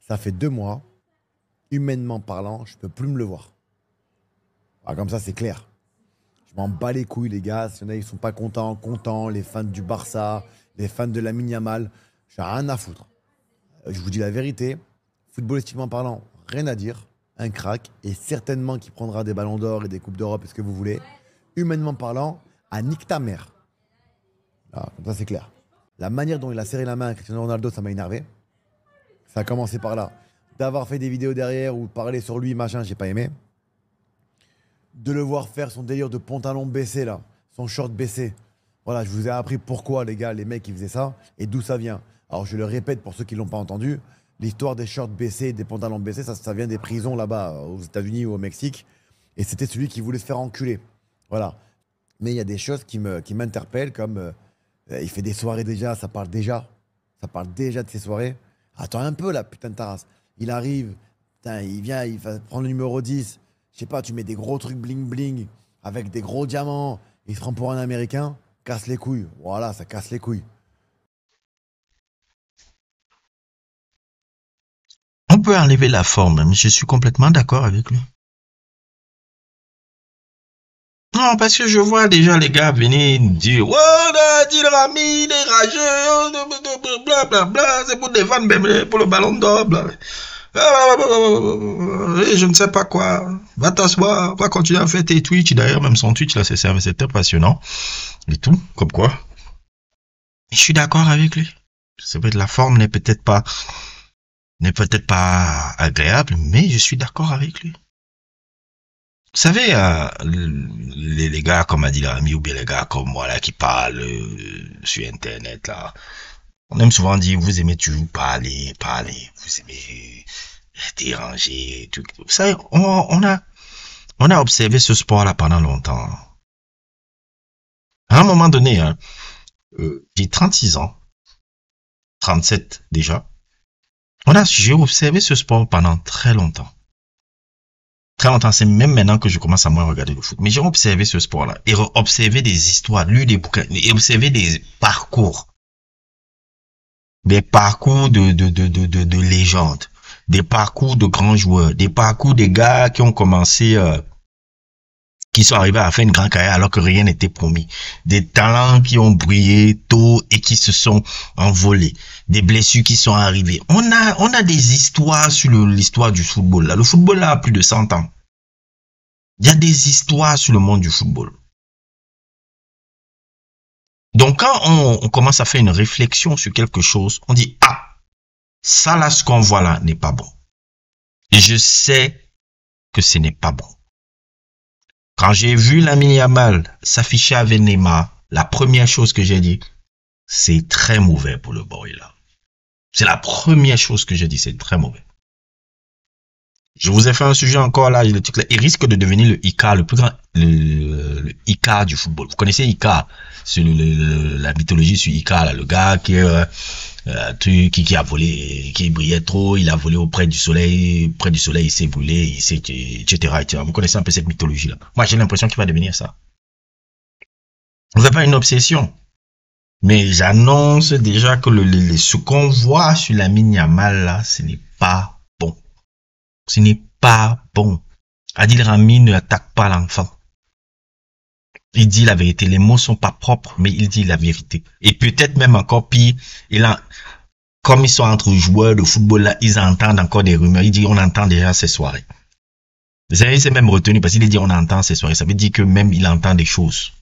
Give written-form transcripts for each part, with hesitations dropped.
Ça fait 2 mois, humainement parlant, je peux plus me le voir. Ah, comme ça, c'est clair. Je m'en bats les couilles, les gars. S'il y en a, ils sont pas contents. Les fans du Barça, les fans de Lamine Yamal. J'ai rien à foutre. Je vous dis la vérité. Footballistiquement parlant, rien à dire. Un crack. Et certainement qu'il prendra des ballons d'or et des coupes d'Europe et ce que vous voulez. Humainement parlant, à nique ta mère. Ah, comme ça, c'est clair. La manière dont il a serré la main à Cristiano Ronaldo, ça m'a énervé. Ça a commencé par là. D'avoir fait des vidéos derrière ou parler sur lui, machin, j'ai pas aimé. De le voir faire son délire de pantalon baissé, là. Son short baissé. Voilà, je vous ai appris pourquoi, les gars, les mecs, ils faisaient ça et d'où ça vient. Alors, je le répète pour ceux qui l'ont pas entendu. L'histoire des shorts baissés, des pantalons baissés, ça vient des prisons là-bas, aux États-Unis ou au Mexique. Et c'était celui qui voulait se faire enculer. Voilà. Mais il y a des choses qui m'interpellent, comme il fait des soirées déjà, ça parle déjà. Ça parle déjà de ses soirées. Attends un peu là, putain de ta race. Il arrive, putain, il vient, il va prendre le numéro 10. Je sais pas, tu mets des gros trucs bling bling, avec des gros diamants. Il se prend pour un Américain, casse les couilles. Voilà, ça casse les couilles. On peut enlever la forme, mais je suis complètement d'accord avec lui. Non, parce que je vois déjà les gars venir dire, ouais, on a dit le Rami, les rageux, blablabla, c'est pour défendre pour le ballon d'or, bla. Et je ne sais pas quoi. Va t'asseoir, va continuer à faire tes Twitch. D'ailleurs, même son Twitch, là, c'était passionnant. Et tout, comme quoi. Et je suis d'accord avec lui. C'est vrai que la forme n'est peut-être pas agréable, mais je suis d'accord avec lui. Vous savez, les gars, comme a dit l'ami, ou bien les gars comme moi, là, qui parlent sur Internet, là, on aime souvent dire, vous aimez toujours parler, vous aimez déranger, tout. Vous savez, on a observé ce sport-là pendant longtemps. À un moment donné, hein, j'ai 36 ans, 37 déjà. J'ai observé ce sport pendant très longtemps. Très longtemps, c'est même maintenant que je commence à moins regarder le foot. Mais j'ai observé ce sport-là, et observé des histoires, lu des bouquins, et observé des parcours. Des parcours de légendes, des parcours de grands joueurs, des parcours des gars qui ont commencé, qui sont arrivés à faire une grande carrière alors que rien n'était promis, des talents qui ont brillé tôt et qui se sont envolés, des blessures qui sont arrivées. On a des histoires sur l'histoire du football là. Le football là a plus de 100 ans. Il y a des histoires sur le monde du football. Donc quand on commence à faire une réflexion sur quelque chose, on dit, ah, ça là, ce qu'on voit là n'est pas bon. Et je sais que ce n'est pas bon. Quand j'ai vu Lamine Yamal s'afficher avec Neymar, la première chose que j'ai dit, c'est très mauvais pour le boy là. C'est la première chose que j'ai dit, c'est très mauvais. Je vous ai fait un sujet encore là, il risque de devenir le Icar, le plus grand, le Icar du football. Vous connaissez Icar, c'est la mythologie sur Icar, là, le gars qui a volé, qui brillait trop, il a volé auprès du soleil, il s'est brûlé, etc. Vous connaissez un peu cette mythologie là. Moi j'ai l'impression qu'il va devenir ça. Vous n'avez pas une obsession. Mais j'annonce déjà que ce qu'on voit sur Lamine Yamal là, ce n'est pas bon. Ce n'est pas bon. Adil Rami ne attaque pas l'enfant. Il dit la vérité. Les mots sont pas propres, mais il dit la vérité. Et peut-être même encore pire, comme ils sont entre joueurs de football là, ils entendent encore des rumeurs. Il dit on entend déjà ces soirées. Il s'est même retenu parce qu'il dit on entend ces soirées. Ça veut dire que même il entend des choses.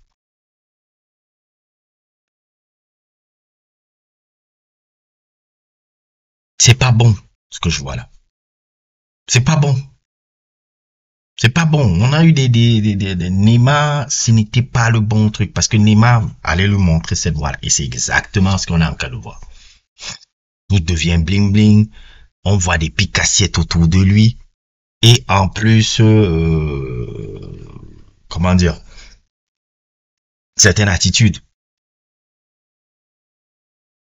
C'est pas bon ce que je vois là. C'est pas bon. C'est pas bon. On a eu des Neymar, ce n'était pas le bon truc. Parce que Neymar allait lui montrer cette voie-là. Et c'est exactement ce qu'on a en cas de voir. Tout devient bling bling. On voit des pics assiettes autour de lui. Et en plus, comment dire, certaine attitude.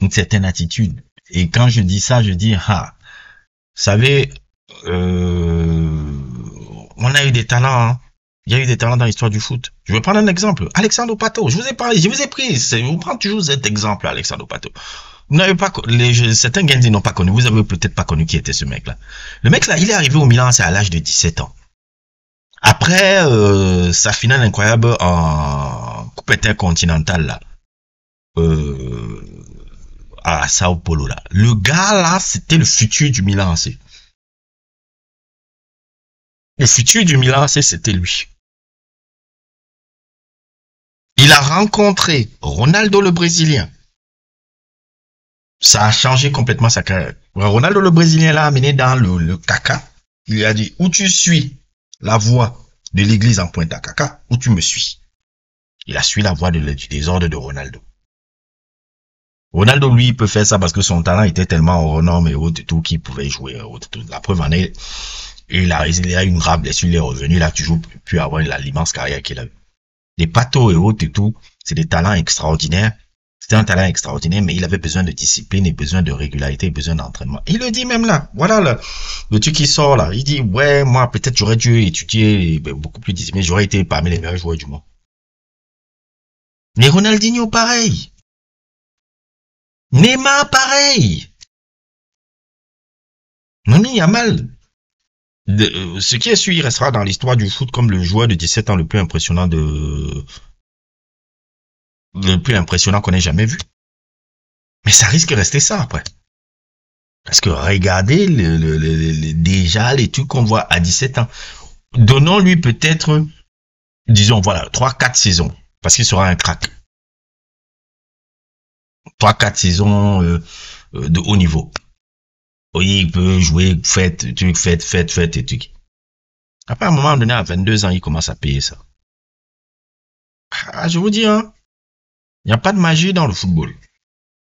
Une certaine attitude. Et quand je dis ça, je dis, ah, vous savez, on a eu des talents, hein. Il y a eu des talents dans l'histoire du foot. Je vais prendre un exemple. Alexandre Pato, je vous ai parlé, je vous ai pris, on prend toujours cet exemple, Alexandre Pato. Vous n'avez pas, certains Gens n'ont pas connu. Vous avez peut-être pas connu qui était ce mec-là. Le mec-là, il est arrivé au Milan, c'est à l'âge de 17 ans. Après sa finale incroyable en Coupe intercontinentale là, à Sao Paulo là. Le gars là, c'était le futur du Milan AC. Le futur du Milan AC, c'était lui. Il a rencontré Ronaldo le Brésilien. Ça a changé complètement sa carrière. Ronaldo le Brésilien l'a amené dans le caca. Il lui a dit, où tu suis la voie de l'église en pointe à caca, où tu me suis. Il a suivi la voie du désordre de Ronaldo. Ronaldo, lui, il peut faire ça parce que son talent était tellement hors norme et autres et tout qu'il pouvait jouer. La preuve en est, il a une grave blessure, il est revenu, il a toujours pu avoir l'immense carrière qu'il a eu. Les patos et autres et tout, c'est des talents extraordinaires. C'était un talent extraordinaire, mais il avait besoin de discipline et besoin de régularité et besoin d'entraînement. Il le dit même là. Voilà le truc qui sort là. Il dit, ouais, moi, peut-être j'aurais dû étudier beaucoup plus discipliné. J'aurais été parmi les meilleurs joueurs du monde. Mais Ronaldinho, pareil. Neymar, pareil. Lamine Yamal. Ce qui est sûr, il restera dans l'histoire du foot comme le joueur de 17 ans le plus impressionnant qu'on ait jamais vu. Mais ça risque de rester ça après. Parce que regardez déjà les trucs qu'on voit à 17 ans. Donnons-lui peut-être, disons, voilà, 3-4 saisons. Parce qu'il sera un crack. 3-4 saisons de haut niveau. Oui, il peut jouer, fête, et truc. Après, à un moment donné, à 22 ans, il commence à payer ça. Ah, je vous dis, hein. Il n'y a pas de magie dans le football.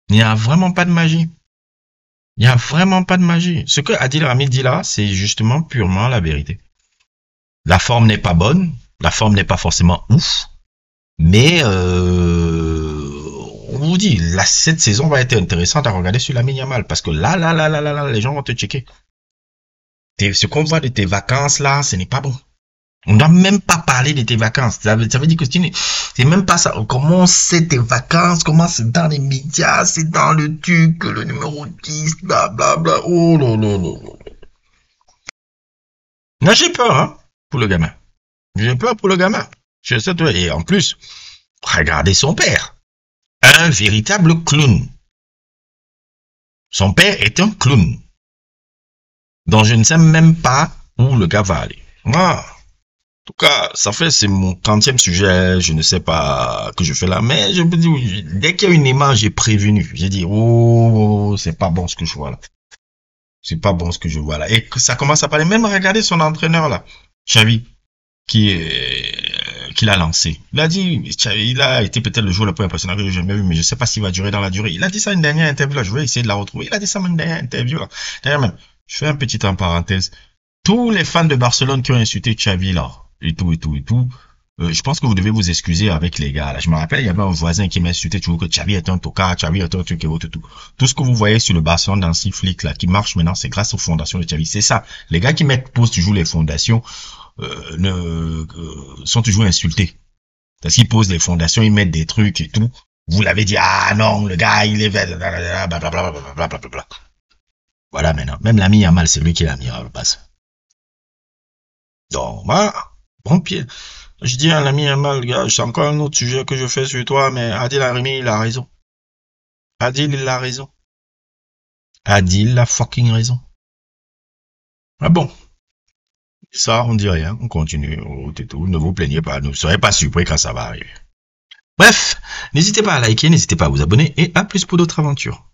Il n'y a vraiment pas de magie. Il n'y a vraiment pas de magie. Ce que Adil Rami dit là, c'est justement purement la vérité. La forme n'est pas bonne. La forme n'est pas forcément ouf. Mais, on vous dit, cette saison va être intéressante à regarder sur Lamine Yamal. Parce que là, les gens vont te checker. Ce qu'on voit de tes vacances là, ce n'est pas bon. On ne doit même pas parler de tes vacances. Ça veut dire que c'est même pas ça. Comment c'est tes vacances? Comment c'est dans les médias? C'est dans le truc, le numéro 10, blablabla. Oh non, non, non, non. Moi, j'ai peur, hein, pour le gamin. J'ai peur pour le gamin. Et en plus, regardez son père. Un véritable clown. Son père est un clown. Donc, je ne sais même pas où le gars va aller. Moi, en tout cas, c'est mon 30e sujet, je ne sais pas que je fais là, mais je me dis, dès qu'il y a une image, j'ai prévenu. J'ai dit, oh, c'est pas bon ce que je vois là. C'est pas bon ce que je vois là. Et que ça commence à parler, même regarder son entraîneur là, Xavi, qui l'a lancé. Il a dit, il a été peut-être le joueur le plus impressionnant que j'ai jamais vu, mais je sais pas s'il va durer dans la durée. Il a dit ça une dernière interview là, je vais essayer de la retrouver. Il a dit ça une dernière interview là. D'ailleurs même, je fais un petit en parenthèse. Tous les fans de Barcelone qui ont insulté Xavi là, et tout, je pense que vous devez vous excuser avec les gars là. Je me rappelle, il y avait un voisin qui m'insultait toujours que Xavi est un tocard, Xavi est un truc et autre tout. Tout ce que vous voyez sur le Barcelone dans ces flics là qui marche maintenant, c'est grâce aux fondations de Xavi. C'est ça. Les gars qui posent toujours les fondations sont toujours insultés. Parce qu'ils posent les fondations, ils mettent des trucs et tout. Vous l'avez dit, ah non, le gars, il est blablabla. Voilà maintenant. Même Lamine Yamal, c'est lui qui l'a mis à la base. Donc, voilà. Bon pied. Je dis à Lamine Yamal, gars, c'est encore un autre sujet que je fais sur toi, mais Adil Rami, il a raison. Adil, il a raison. Adil a fucking raison. Ah bon. Ça, on dit rien, on continue, tout. Ne vous plaignez pas, ne serez pas surpris quand ça va arriver. Bref, n'hésitez pas à liker, n'hésitez pas à vous abonner et à plus pour d'autres aventures.